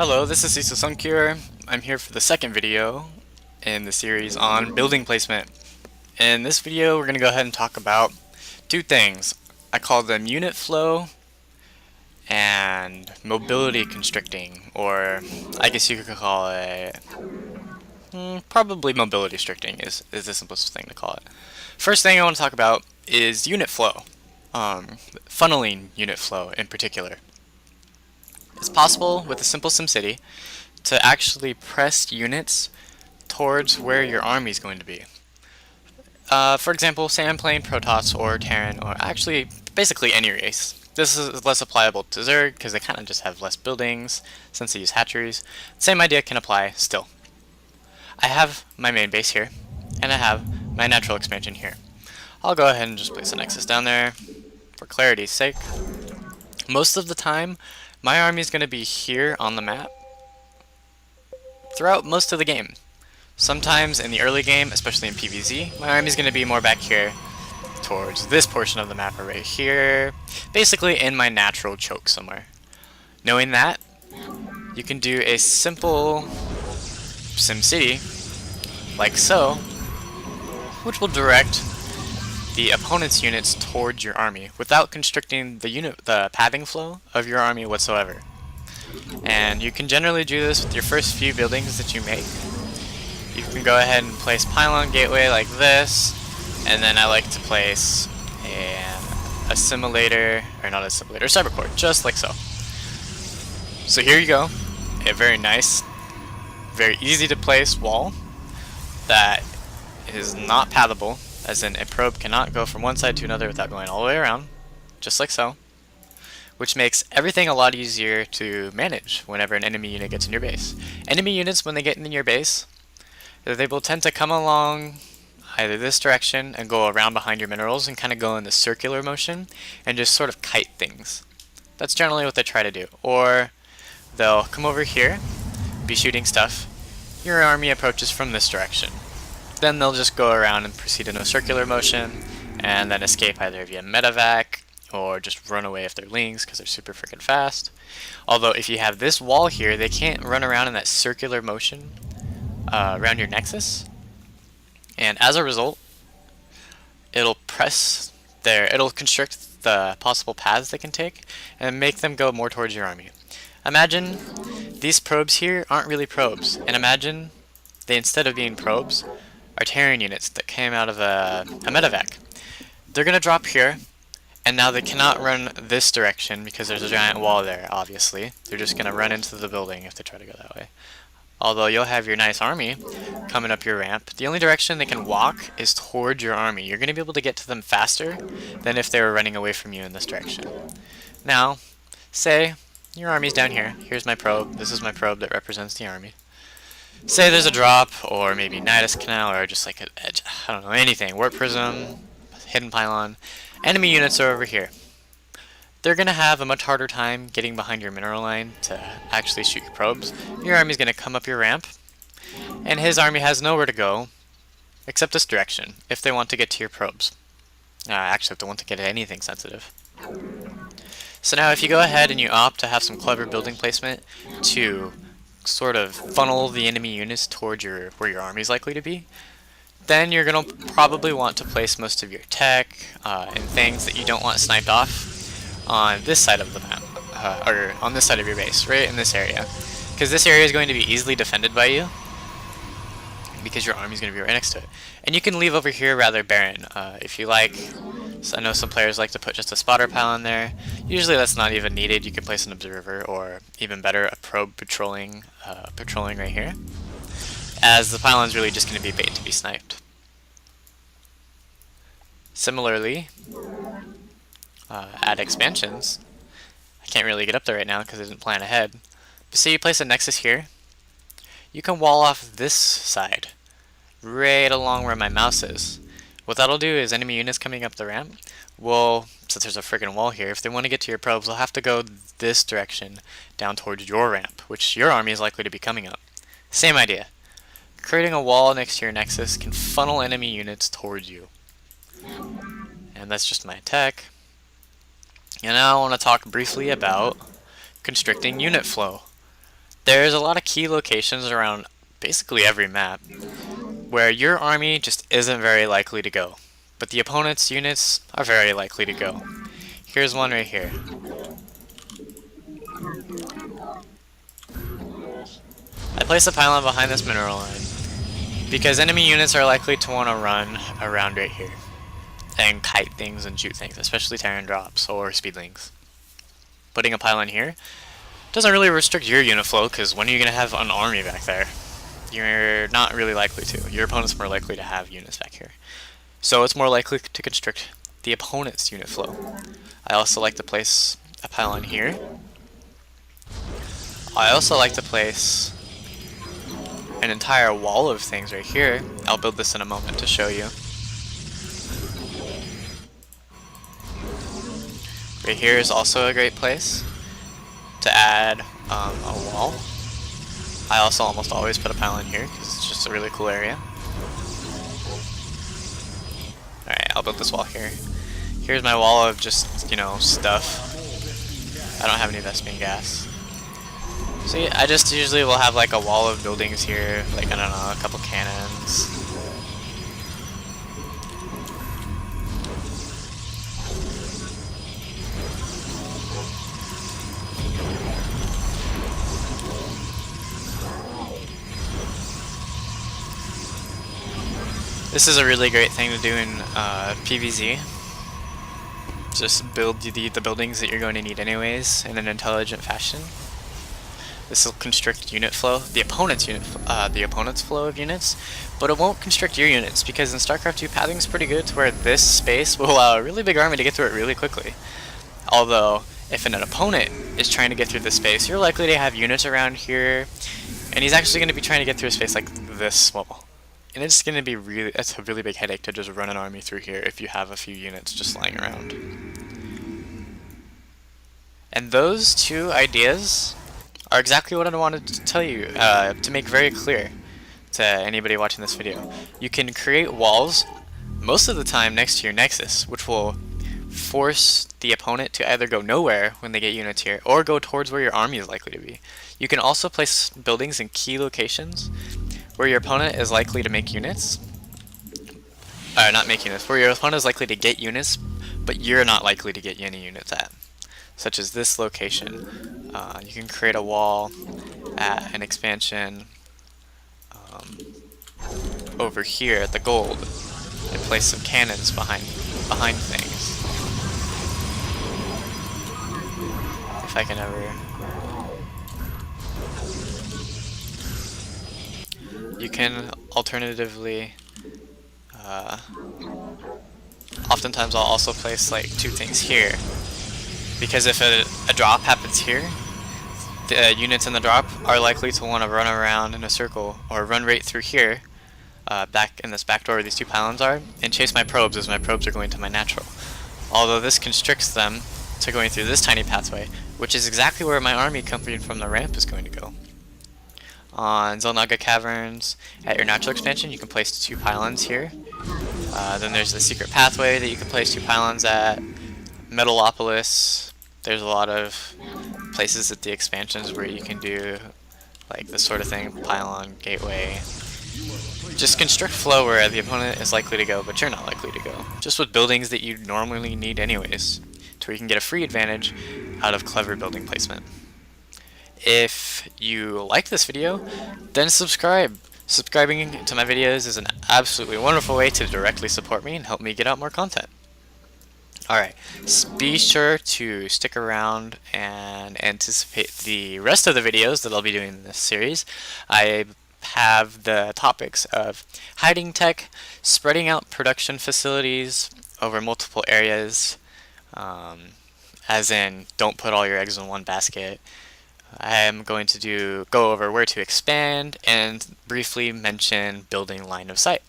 Hello, this is CecilSunkure's. I'm here for the second video in the series on building placement. In this video, we're going to go ahead and talk about two things. I call them unit flow and mobility constricting, or I guess you could call it probably mobility restricting is the simplest thing to call it. First thing I want to talk about is unit flow, funneling unit flow in particular. It's possible with a simple SimCity to actually press units towards where your army is going to be. For example, say I'm playing Protoss or Terran, or actually basically any race. This is less applicable to Zerg because they kind of just have less buildings since they use hatcheries. Same idea can apply still. I have my main base here, and I have my natural expansion here. I'll go ahead and just place a nexus down there for clarity's sake. Most of the time, my army is going to be here on the map throughout most of the game. Sometimes in the early game, especially in PvZ, my army is going to be more back here towards this portion of the map or right here, basically in my natural choke somewhere. Knowing that, you can do a simple SimCity like so, which will direct the opponent's units towards your army without constricting the pathing flow of your army whatsoever. And you can generally do this with your first few buildings that you make. You can go ahead and place pylon gateway like this, and then I like to place a simulator, or not a simulator, cybercore, just like so. So here you go, a very nice, very easy to place wall that is not pathable, as in a probe cannot go from one side to another without going all the way around, just like so, which makes everything a lot easier to manage whenever an enemy unit gets in your base. Enemy units, when they get in your base, they will tend to come along either this direction and go around behind your minerals and kind of go in the circular motion and just sort of kite things. That's generally what they try to do. Or they'll come over here, be shooting stuff, your army approaches from this direction. Then they'll just go around and proceed in a circular motion and then escape either via medevac or just run away if they're lings because they're super freaking fast. Although if you have this wall here, they can't run around in that circular motion around your nexus, and as a result, it'll constrict the possible paths they can take and make them go more towards your army. Imagine these probes here aren't really probes, and imagine they, instead of being probes, are Terran units that came out of a medevac. They're gonna drop here, and now they cannot run this direction because there's a giant wall there, obviously. They're just gonna run into the building if they try to go that way. Although you'll have your nice army coming up your ramp, the only direction they can walk is towards your army. You're going to be able to get to them faster than if they were running away from you in this direction. Now, say your army's down here. Here's my probe. This is my probe that represents the army. Say there's a drop, or maybe Nidus Canal, or just like I don't know, anything. Warp Prism, Hidden Pylon. Enemy units are over here. They're going to have a much harder time getting behind your mineral line to actually shoot your probes. Your army's going to come up your ramp, and his army has nowhere to go except this direction if they want to get to your probes. Actually, if they want to get at anything sensitive. So now if you go ahead and you opt to have some clever building placement to sort of funnel the enemy units towards where your army is likely to be, then you're going to probably want to place most of your tech and things that you don't want sniped off on this side of the map, or on this side of your base, right in this area, because this area is going to be easily defended by you because your army is going to be right next to it. And you can leave over here rather barren if you like. So I know some players like to put just a spotter pylon there. Usually that's not even needed. You can place an observer, or even better, a probe patrolling right here, as the pylon is really just going to be bait to be sniped. Similarly, add expansions. I can't really get up there right now because I didn't plan ahead. But say you place a nexus here, you can wall off this side, right along where my mouse is. What that'll do is enemy units coming up the ramp, well, since there's a friggin' wall here, if they want to get to your probes, they'll have to go this direction down towards your ramp, which your army is likely to be coming up. Same idea. Creating a wall next to your nexus can funnel enemy units towards you. And that's just my tech. And now I want to talk briefly about constricting unit flow. There's a lot of key locations around basically every map where your army just isn't very likely to go, but the opponent's units are very likely to go. Here's one right here. I place a pylon behind this mineral line because enemy units are likely to want to run around right here and kite things and shoot things, especially Terran drops or speedlings. Putting a pylon here doesn't really restrict your unit flow because when are you going to have an army back there? You're not really likely to. Your opponent's more likely to have units back here. So it's more likely to constrict the opponent's unit flow. I also like to place a pylon here. I also like to place an entire wall of things right here. I'll build this in a moment to show you. Right here is also a great place to add a wall. I also almost always put a pylon here because it's just a really cool area. Alright, I'll build this wall here. Here's my wall of just, you know, stuff. I don't have any Vespian gas. So yeah, I just usually will have like a wall of buildings here, like, I don't know, a couple cannons. This is a really great thing to do in PvZ. Just build the buildings that you're going to need anyways in an intelligent fashion. This will constrict unit flow, the opponent's flow of units, but it won't constrict your units because in StarCraft 2 pathing is pretty good to where this space will allow a really big army to get through it really quickly. Although, if an opponent is trying to get through this space, you're likely to have units around here, and he's actually going to be trying to get through a space like this small. And it's going to be it's a really big headache to just run an army through here if you have a few units just lying around. And those two ideas are exactly what I wanted to tell you, to make very clear to anybody watching this video. You can create walls most of the time next to your nexus, which will force the opponent to either go nowhere when they get units here, or go towards where your army is likely to be. You can also place buildings in key locations where your opponent is likely to make units. Not make units, where your opponent is likely to get units, but you're not likely to get any units at. Such as this location. You can create a wall at an expansion over here at the gold and place some cannons behind things. If I can ever... You can alternatively, oftentimes I'll also place like two things here, because if a drop happens here, the units in the drop are likely to want to run around in a circle or run right through here, back in this back door where these two pylons are, and chase my probes as my probes are going to my natural. Although this constricts them to going through this tiny pathway, which is exactly where my army coming from the ramp is going to go. On Zelnaga Caverns, at your natural expansion, you can place two pylons here. Then there's the secret pathway that you can place two pylons at. Metalopolis, there's a lot of places at the expansions where you can do like this sort of thing, pylon, gateway. Just constrict flow where the opponent is likely to go, but you're not likely to go. Just with buildings that you normally need anyways, to where you can get a free advantage out of clever building placement. If you like this video, then subscribe. Subscribing to my videos is an absolutely wonderful way to directly support me and help me get out more content. Alright, be sure to stick around and anticipate the rest of the videos that I'll be doing in this series. I have the topics of hiding tech, spreading out production facilities over multiple areas, as in don't put all your eggs in one basket. I am going to go over where to expand and briefly mention building line of sight.